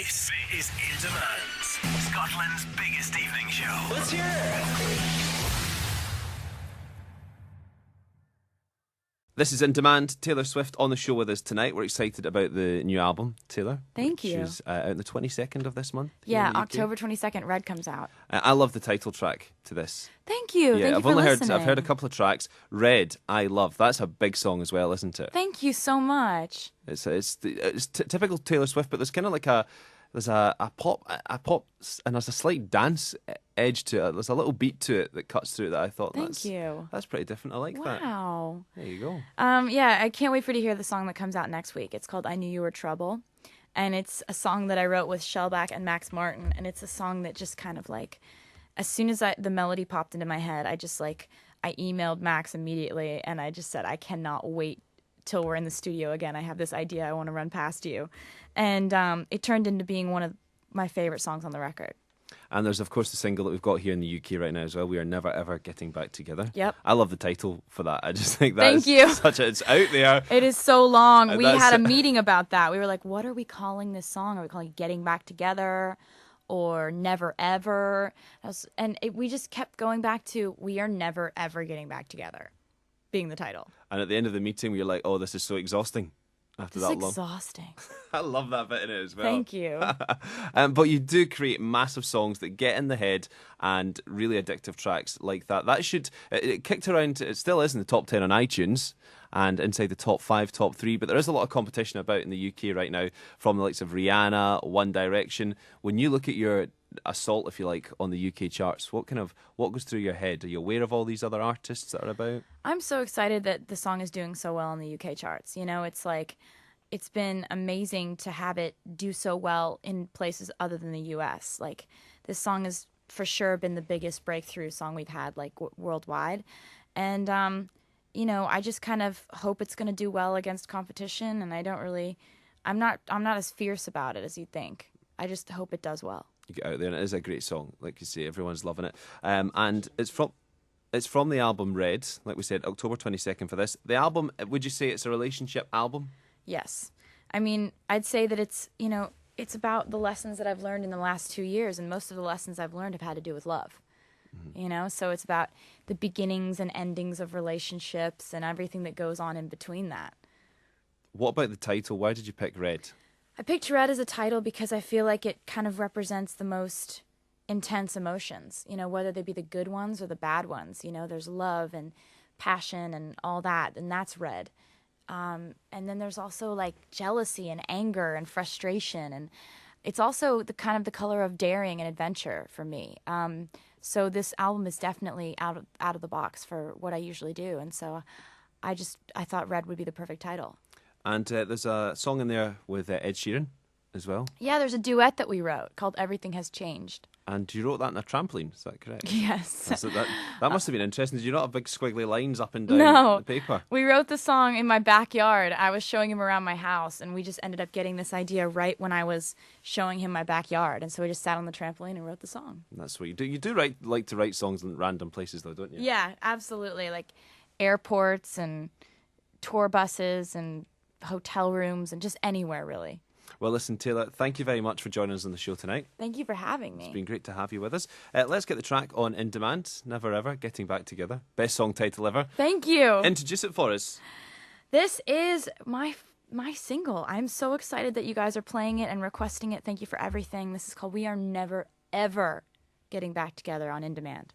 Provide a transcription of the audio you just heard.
This is In Demand, Scotland's biggest evening show. Let's hear it. This is In Demand. Taylor Swift on the show with us tonight. We're excited about the new album, Taylor. Thank you. Which is out on the 22nd of this month. Yeah, October 22nd, Red comes out. I love the title track to this. Thank you. Yeah, Thank you for listening. I've heard a couple of tracks. Red, I love. That's a big song as well, isn't it? Thank you so much. It's typical Taylor Swift, but there's kind of like a pop, and there's a slight dance edge to it. There's a little beat to it that cuts through that I thought. Thank you. That's pretty different. I like that. Wow. There you go. Yeah, I can't wait for you to hear the song that comes out next week. It's called I Knew You Were Trouble. And it's a song that I wrote with Shellback and Max Martin. And it's a song that just kind of like, as soon as the melody popped into my head, I emailed Max immediately. And I just said, I cannot wait till we're in the studio again. I have this idea I want to run past you. And it turned into being one of my favorite songs on the record. And there's, of course, the single that we've got here in the UK right now as well. We Are Never Ever Getting Back Together. Yep. I love the title for that. I just think Thank you. It's out there. It is so long. We had a meeting about that. We were like, what are we calling this song? Are we calling it Getting Back Together or Never Ever? We just kept going back to We Are Never Ever Getting Back Together being the title. And at the end of the meeting, we were like, oh, this is so exhausting. After that long. It's exhausting. I love that bit in it as well. Thank you. But you do create massive songs that get in the head and really addictive tracks like that. It kicked around, it still is in the top 10 on iTunes and inside the top 5, top 3, but there is a lot of competition about in the UK right now from the likes of Rihanna, One Direction. When you look at your assault, if you like, on the UK charts, what goes through your head? Are you aware of all these other artists that are about? I'm so excited that the song is doing so well in the UK charts. You know, it's like, it's been amazing to have it do so well in places other than the US. Like, this song has for sure been the biggest breakthrough song we've had, like, worldwide. And, you know, I just kind of hope it's going to do well against competition, and I'm not as fierce about it as you'd think. I just hope it does well. You get out there, and it is a great song. Like you say, everyone's loving it. And it's from the album Red, like we said, October 22nd for this. The album, would you say it's a relationship album? Yes. I mean, I'd say that it's about the lessons that I've learned in the last 2 years, and most of the lessons I've learned have had to do with love. Mm-hmm. You know, so it's about the beginnings and endings of relationships and everything that goes on in between that. What about the title? Why did you pick Red? I picked Red as a title because I feel like it kind of represents the most intense emotions, you know, whether they be the good ones or the bad ones. You know, there's love and passion and all that, and that's red. And then there's also like jealousy and anger and frustration, and it's also the kind of the color of daring and adventure for me. So this album is definitely out of the box for what I usually do, and so I thought Red would be the perfect title. And there's a song in there with Ed Sheeran as well. Yeah, there's a duet that we wrote called Everything Has Changed. And you wrote that in a trampoline, is that correct? Yes. That must have been interesting. Did you not have big squiggly lines up and down the paper? We wrote the song in my backyard. I was showing him around my house, and we just ended up getting this idea right when I was showing him my backyard. And so we just sat on the trampoline and wrote the song. And that's what you do. You do like to write songs in random places, though, don't you? Yeah, absolutely. Like airports and tour buses and hotel rooms and just anywhere, really. Well, listen, Taylor, thank you very much for joining us on the show tonight. Thank you for having me. It's been great to have you with us. Let's get the track on In Demand, Never Ever, Getting Back Together. Best song title ever. Thank you. Introduce it for us. This is my single. I'm so excited that you guys are playing it and requesting it. Thank you for everything. This is called We Are Never Ever Getting Back Together on In Demand.